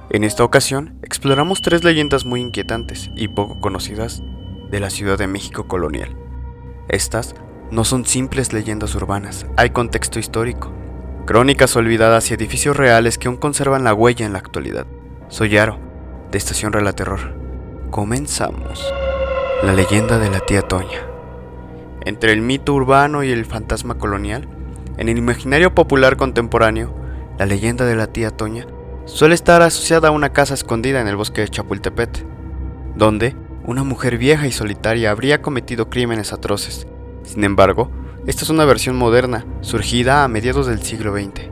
En esta ocasión, exploramos tres leyendas muy inquietantes y poco conocidas de la Ciudad de México colonial. Estas no son simples leyendas urbanas, hay contexto histórico, crónicas olvidadas y edificios reales que aún conservan la huella en la actualidad. Soy Aro, de Estación Relaterror. Comenzamos. La leyenda de la tía Toña. Entre el mito urbano y el fantasma colonial, en el imaginario popular contemporáneo, la leyenda de la tía Toña suele estar asociada a una casa escondida en el bosque de Chapultepec, donde una mujer vieja y solitaria habría cometido crímenes atroces. Sin embargo, esta es una versión moderna, surgida a mediados del siglo XX.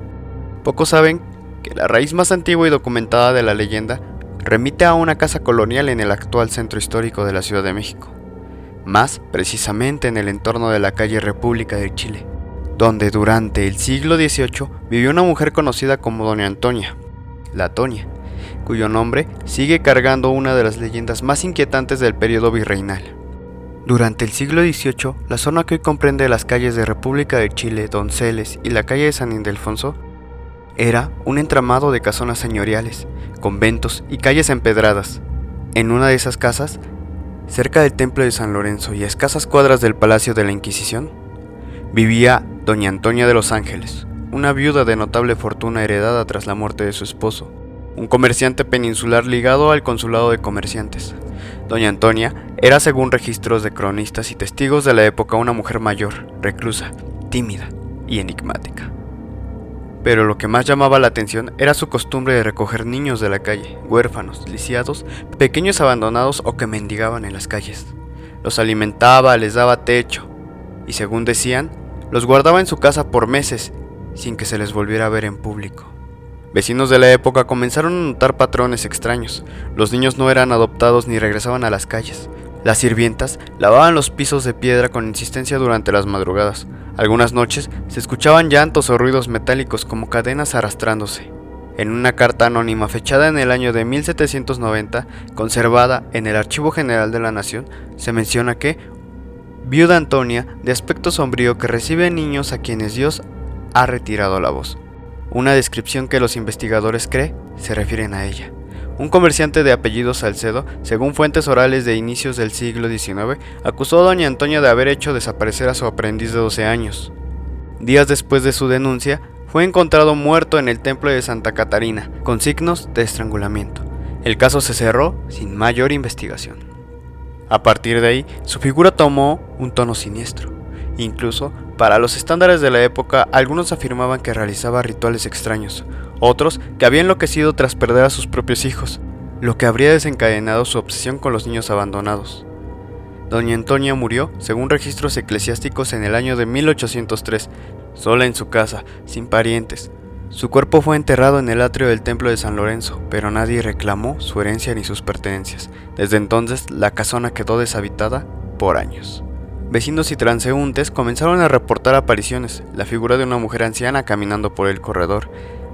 Pocos saben que la raíz más antigua y documentada de la leyenda remite a una casa colonial en el actual centro histórico de la Ciudad de México, más precisamente en el entorno de la calle República de Chile, donde durante el siglo XVIII vivió una mujer conocida como Doña Antonia, la Toña, cuyo nombre sigue cargando una de las leyendas más inquietantes del periodo virreinal. Durante el siglo XVIII, la zona que hoy comprende las calles de República de Chile, Donceles y la calle de San Ildefonso era un entramado de casonas señoriales, conventos y calles empedradas. En una de esas casas, cerca del templo de San Lorenzo y a escasas cuadras del Palacio de la Inquisición, vivía Doña Antonia de los Ángeles, una viuda de notable fortuna heredada tras la muerte de su esposo, un comerciante peninsular ligado al consulado de comerciantes. Doña Antonia era, según registros de cronistas y testigos de la época, una mujer mayor, reclusa, tímida y enigmática. Pero lo que más llamaba la atención era su costumbre de recoger niños de la calle, huérfanos, lisiados, pequeños abandonados o que mendigaban en las calles. Los alimentaba, les daba techo y, según decían, los guardaba en su casa por meses sin que se les volviera a ver en público. Vecinos de la época comenzaron a notar patrones extraños. Los niños no eran adoptados ni regresaban a las calles. Las sirvientas lavaban los pisos de piedra con insistencia durante las madrugadas. Algunas noches se escuchaban llantos o ruidos metálicos como cadenas arrastrándose. En una carta anónima fechada en el año de 1790, conservada en el Archivo General de la Nación, se menciona que viuda Antonia, de aspecto sombrío, que recibe niños a quienes Dios ha retirado la voz. Una descripción que los investigadores creen se refieren a ella. Un comerciante de apellido Salcedo, según fuentes orales de inicios del siglo XIX, acusó a Doña Antonia de haber hecho desaparecer a su aprendiz de 12 años. Días después de su denuncia, fue encontrado muerto en el templo de Santa Catarina, con signos de estrangulamiento. El caso se cerró sin mayor investigación. A partir de ahí, su figura tomó un tono siniestro. Incluso, para los estándares de la época, algunos afirmaban que realizaba rituales extraños, otros que había enloquecido tras perder a sus propios hijos, lo que habría desencadenado su obsesión con los niños abandonados. Doña Antonia murió, según registros eclesiásticos, en el año de 1803, sola en su casa, sin parientes. Su cuerpo fue enterrado en el atrio del templo de San Lorenzo, pero nadie reclamó su herencia ni sus pertenencias. Desde entonces, la casona quedó deshabitada por años. Vecinos y transeúntes comenzaron a reportar apariciones, la figura de una mujer anciana caminando por el corredor,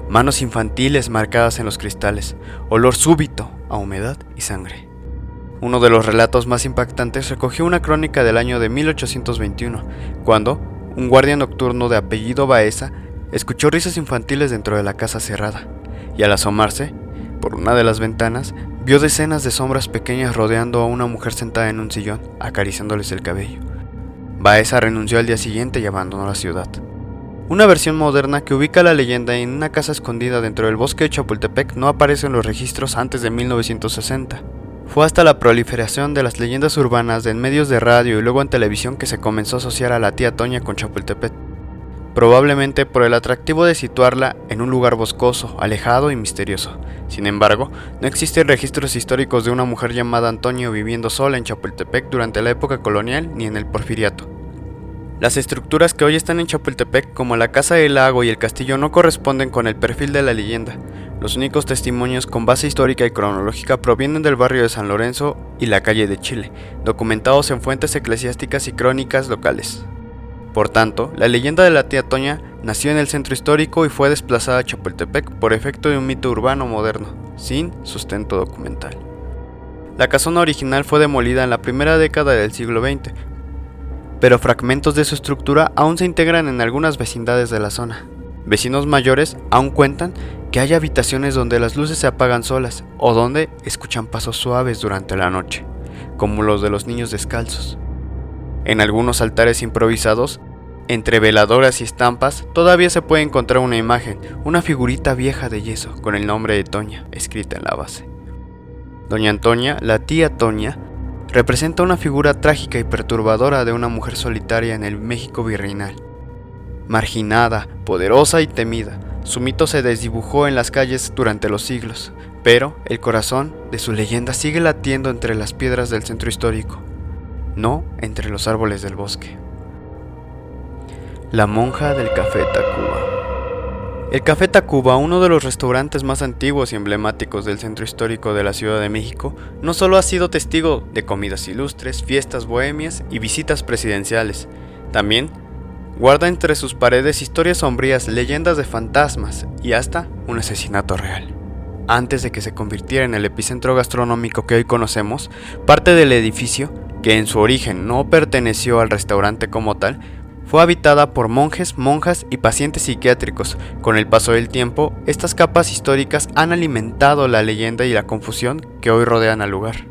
manos infantiles marcadas en los cristales, olor súbito a humedad y sangre. Uno de los relatos más impactantes recogió una crónica del año de 1821, cuando un guardia nocturno de apellido Baeza escuchó risas infantiles dentro de la casa cerrada, y al asomarse por una de las ventanas, vio decenas de sombras pequeñas rodeando a una mujer sentada en un sillón, acariciándoles el cabello. Baeza renunció al día siguiente y abandonó la ciudad. Una versión moderna que ubica la leyenda en una casa escondida dentro del bosque de Chapultepec no aparece en los registros antes de 1960. Fue hasta la proliferación de las leyendas urbanas en medios de radio y luego en televisión que se comenzó a asociar a la tía Toña con Chapultepec, probablemente por el atractivo de situarla en un lugar boscoso, alejado y misterioso. Sin embargo, no existen registros históricos de una mujer llamada Antonia viviendo sola en Chapultepec durante la época colonial ni en el Porfiriato. Las estructuras que hoy están en Chapultepec, como la Casa del Lago y el castillo, no corresponden con el perfil de la leyenda. Los únicos testimonios con base histórica y cronológica provienen del barrio de San Lorenzo y la calle de Chile, documentados en fuentes eclesiásticas y crónicas locales. Por tanto, la leyenda de la tía Toña nació en el centro histórico y fue desplazada a Chapultepec por efecto de un mito urbano moderno, sin sustento documental. La casona original fue demolida en la primera década del siglo XX, pero fragmentos de su estructura aún se integran en algunas vecindades de la zona. Vecinos mayores aún cuentan que hay habitaciones donde las luces se apagan solas o donde escuchan pasos suaves durante la noche, como los de los niños descalzos. En algunos altares improvisados, entre veladoras y estampas, todavía se puede encontrar una imagen, una figurita vieja de yeso con el nombre de Toña escrita en la base. Doña Antonia, la tía Toña, representa una figura trágica y perturbadora de una mujer solitaria en el México virreinal. Marginada, poderosa y temida, su mito se desdibujó en las calles durante los siglos, pero el corazón de su leyenda sigue latiendo entre las piedras del centro histórico, no entre los árboles del bosque. La monja del Café Tacuba. El Café Tacuba, uno de los restaurantes más antiguos y emblemáticos del centro histórico de la Ciudad de México, no solo ha sido testigo de comidas ilustres, fiestas bohemias y visitas presidenciales, también guarda entre sus paredes historias sombrías, leyendas de fantasmas y hasta un asesinato real. Antes de que se convirtiera en el epicentro gastronómico que hoy conocemos, parte del edificio, que en su origen no perteneció al restaurante como tal, fue habitada por monjes, monjas y pacientes psiquiátricos. Con el paso del tiempo, estas capas históricas han alimentado la leyenda y la confusión que hoy rodean al lugar.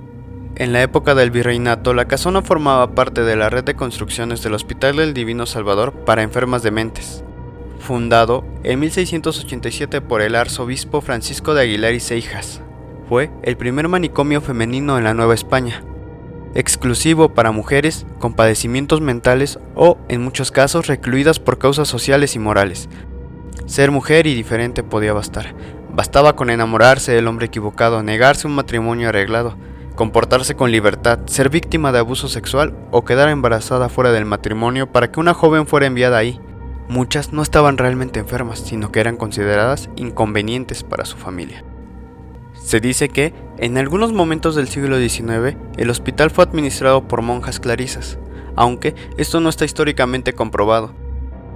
En la época del virreinato, la casona formaba parte de la red de construcciones del Hospital del Divino Salvador para enfermas dementes, fundado en 1687 por el arzobispo Francisco de Aguilar y Seijas. Fue el primer manicomio femenino en la Nueva España, exclusivo para mujeres con padecimientos mentales o, en muchos casos, recluidas por causas sociales y morales. Ser mujer y diferente podía bastar. Bastaba con enamorarse del hombre equivocado, negarse un matrimonio arreglado, comportarse con libertad, ser víctima de abuso sexual o quedar embarazada fuera del matrimonio para que una joven fuera enviada ahí. Muchas no estaban realmente enfermas, sino que eran consideradas inconvenientes para su familia. Se dice que, en algunos momentos del siglo XIX, el hospital fue administrado por monjas clarisas, aunque esto no está históricamente comprobado.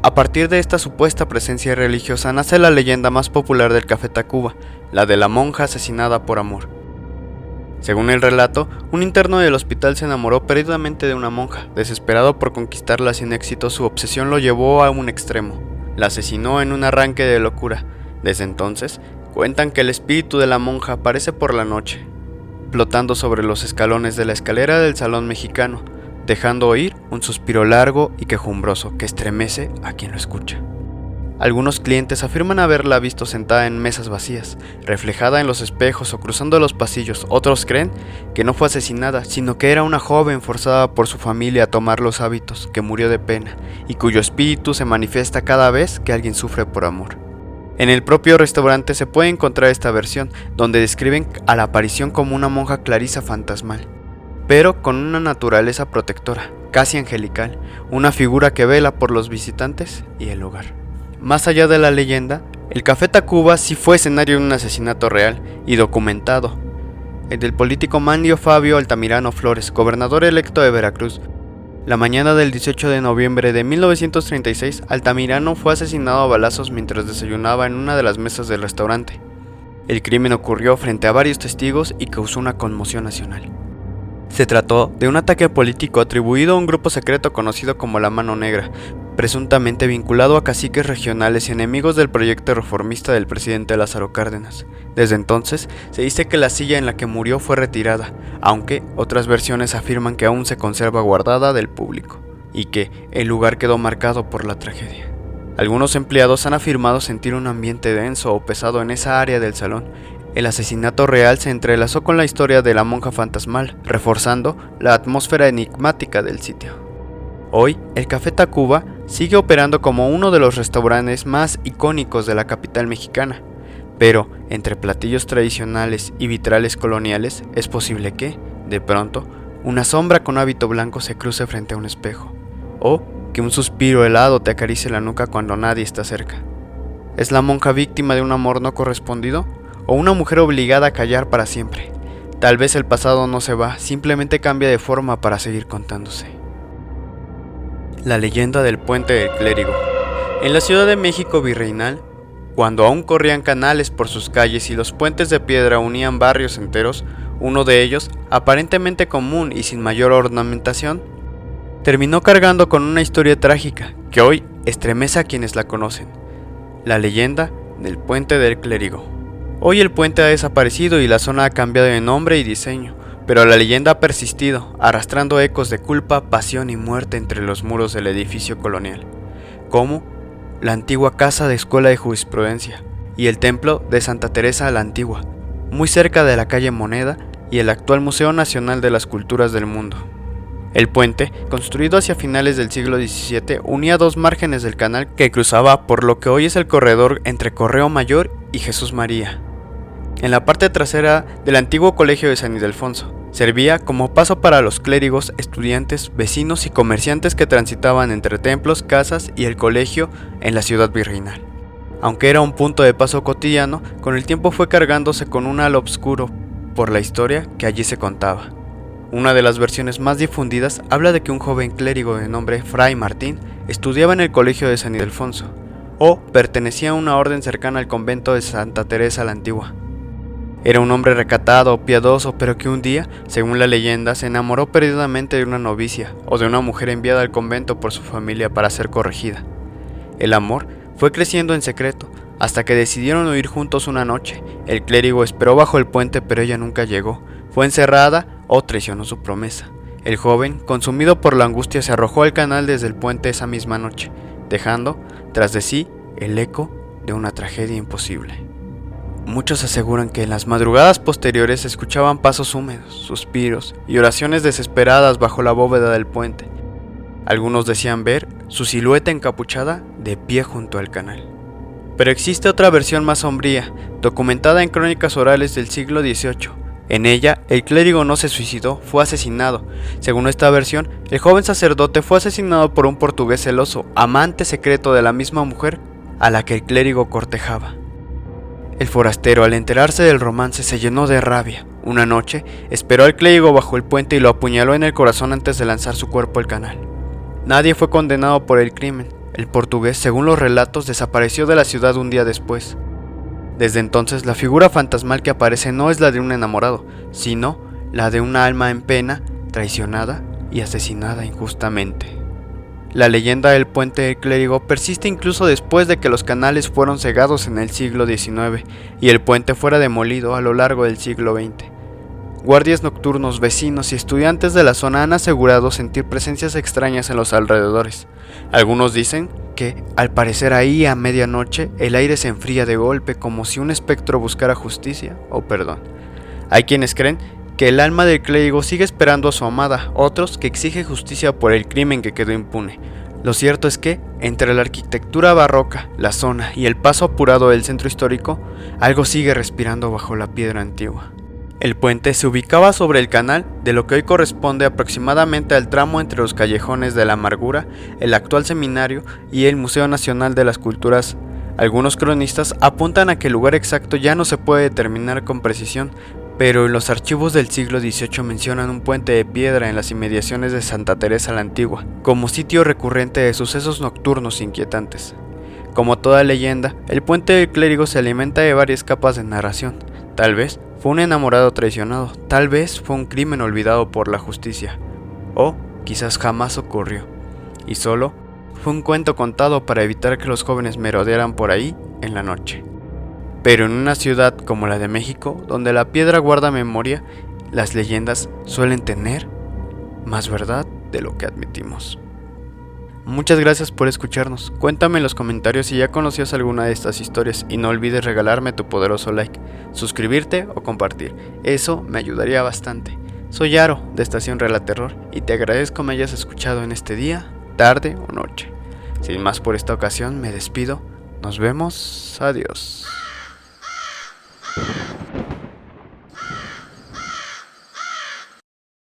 A partir de esta supuesta presencia religiosa nace la leyenda más popular del Café Tacuba, la de la monja asesinada por amor. Según el relato, un interno del hospital se enamoró perdidamente de una monja. Desesperado por conquistarla sin éxito, su obsesión lo llevó a un extremo. La asesinó en un arranque de locura. Desde entonces, cuentan que el espíritu de la monja aparece por la noche, flotando sobre los escalones de la escalera del salón mexicano, dejando oír un suspiro largo y quejumbroso que estremece a quien lo escucha. Algunos clientes afirman haberla visto sentada en mesas vacías, reflejada en los espejos o cruzando los pasillos. Otros creen que no fue asesinada, sino que era una joven forzada por su familia a tomar los hábitos, que murió de pena y cuyo espíritu se manifiesta cada vez que alguien sufre por amor. En el propio restaurante se puede encontrar esta versión, donde describen a la aparición como una monja clarisa fantasmal, pero con una naturaleza protectora, casi angelical, una figura que vela por los visitantes y el lugar. Más allá de la leyenda, el Café Tacuba sí fue escenario de un asesinato real y documentado, el del político Manlio Fabio Altamirano Flores, gobernador electo de Veracruz. La mañana del 18 de noviembre de 1936, Altamirano fue asesinado a balazos mientras desayunaba en una de las mesas del restaurante. El crimen ocurrió frente a varios testigos y causó una conmoción nacional. Se trató de un ataque político atribuido a un grupo secreto conocido como la Mano Negra, presuntamente vinculado a caciques regionales y enemigos del proyecto reformista del presidente Lázaro Cárdenas. Desde entonces, se dice que la silla en la que murió fue retirada, aunque otras versiones afirman que aún se conserva guardada del público, y que el lugar quedó marcado por la tragedia. Algunos empleados han afirmado sentir un ambiente denso o pesado en esa área del salón. El asesinato real se entrelazó con la historia de la monja fantasmal, reforzando la atmósfera enigmática del sitio. Hoy, el Café Tacuba sigue operando como uno de los restaurantes más icónicos de la capital mexicana, pero entre platillos tradicionales y vitrales coloniales es posible que, de pronto, una sombra con hábito blanco se cruce frente a un espejo, o que un suspiro helado te acaricie la nuca cuando nadie está cerca. ¿Es la monja víctima de un amor no correspondido? ¿O una mujer obligada a callar para siempre? Tal vez el pasado no se va, simplemente cambia de forma para seguir contándose. La leyenda del puente del clérigo. En la Ciudad de México virreinal, cuando aún corrían canales por sus calles y los puentes de piedra unían barrios enteros, uno de ellos, aparentemente común y sin mayor ornamentación, terminó cargando con una historia trágica que hoy estremece a quienes la conocen. La leyenda del Puente del Clérigo. Hoy el puente ha desaparecido y la zona ha cambiado de nombre y diseño, pero la leyenda ha persistido, arrastrando ecos de culpa, pasión y muerte entre los muros del edificio colonial, como la antigua Casa de Escuela de Jurisprudencia y el Templo de Santa Teresa la Antigua, muy cerca de la calle Moneda y el actual Museo Nacional de las Culturas del Mundo. El puente, construido hacia finales del siglo XVII, unía dos márgenes del canal que cruzaba por lo que hoy es el corredor entre Correo Mayor y Jesús María. En la parte trasera del antiguo colegio de San Ildefonso, servía como paso para los clérigos, estudiantes, vecinos y comerciantes que transitaban entre templos, casas y el colegio en la ciudad virreinal. Aunque era un punto de paso cotidiano, con el tiempo fue cargándose con un halo oscuro por la historia que allí se contaba. Una de las versiones más difundidas habla de que un joven clérigo de nombre Fray Martín estudiaba en el colegio de San Ildefonso, o pertenecía a una orden cercana al convento de Santa Teresa la Antigua. Era un hombre recatado, piadoso, pero que un día, según la leyenda, se enamoró perdidamente de una novicia o de una mujer enviada al convento por su familia para ser corregida. El amor fue creciendo en secreto, hasta que decidieron huir juntos una noche. El clérigo esperó bajo el puente, pero ella nunca llegó. Fue encerrada o traicionó su promesa. El joven, consumido por la angustia, se arrojó al canal desde el puente esa misma noche, dejando tras de sí el eco de una tragedia imposible. Muchos aseguran que en las madrugadas posteriores se escuchaban pasos húmedos, suspiros y oraciones desesperadas bajo la bóveda del puente. Algunos decían ver su silueta encapuchada de pie junto al canal. Pero existe otra versión más sombría, documentada en crónicas orales del siglo XVIII. En ella, el clérigo no se suicidó, fue asesinado. Según esta versión, el joven sacerdote fue asesinado por un portugués celoso, amante secreto de la misma mujer a la que el clérigo cortejaba. El forastero, al enterarse del romance, se llenó de rabia. Una noche, esperó al clérigo bajo el puente y lo apuñaló en el corazón antes de lanzar su cuerpo al canal. Nadie fue condenado por el crimen. El portugués, según los relatos, desapareció de la ciudad un día después. Desde entonces, la figura fantasmal que aparece no es la de un enamorado, sino la de una alma en pena, traicionada y asesinada injustamente. La leyenda del puente del clérigo persiste incluso después de que los canales fueron cegados en el siglo XIX y el puente fuera demolido a lo largo del siglo XX. Guardias nocturnos, vecinos y estudiantes de la zona han asegurado sentir presencias extrañas en los alrededores. Algunos dicen que, al parecer ahí a medianoche, el aire se enfría de golpe como si un espectro buscara justicia o perdón. Hay quienes creen que el alma del clérigo sigue esperando a su amada, otros que exige justicia por el crimen que quedó impune. Lo cierto es que, entre la arquitectura barroca, la zona y el paso apurado del centro histórico, algo sigue respirando bajo la piedra antigua. El puente se ubicaba sobre el canal de lo que hoy corresponde aproximadamente al tramo entre los callejones de la Amargura, el actual seminario y el Museo Nacional de las Culturas. Algunos cronistas apuntan a que el lugar exacto ya no se puede determinar con precisión, pero en los archivos del siglo XVIII mencionan un puente de piedra en las inmediaciones de Santa Teresa la Antigua, como sitio recurrente de sucesos nocturnos inquietantes. Como toda leyenda, el puente del clérigo se alimenta de varias capas de narración. Tal vez fue un enamorado traicionado, tal vez fue un crimen olvidado por la justicia, o quizás jamás ocurrió, y solo fue un cuento contado para evitar que los jóvenes merodearan por ahí en la noche. Pero en una ciudad como la de México, donde la piedra guarda memoria, las leyendas suelen tener más verdad de lo que admitimos. Muchas gracias por escucharnos. Cuéntame en los comentarios si ya conocías alguna de estas historias y no olvides regalarme tu poderoso like, suscribirte o compartir. Eso me ayudaría bastante. Soy Aro de Estación Relaterror y te agradezco me hayas escuchado en este día, tarde o noche. Sin más por esta ocasión me despido. Nos vemos. Adiós.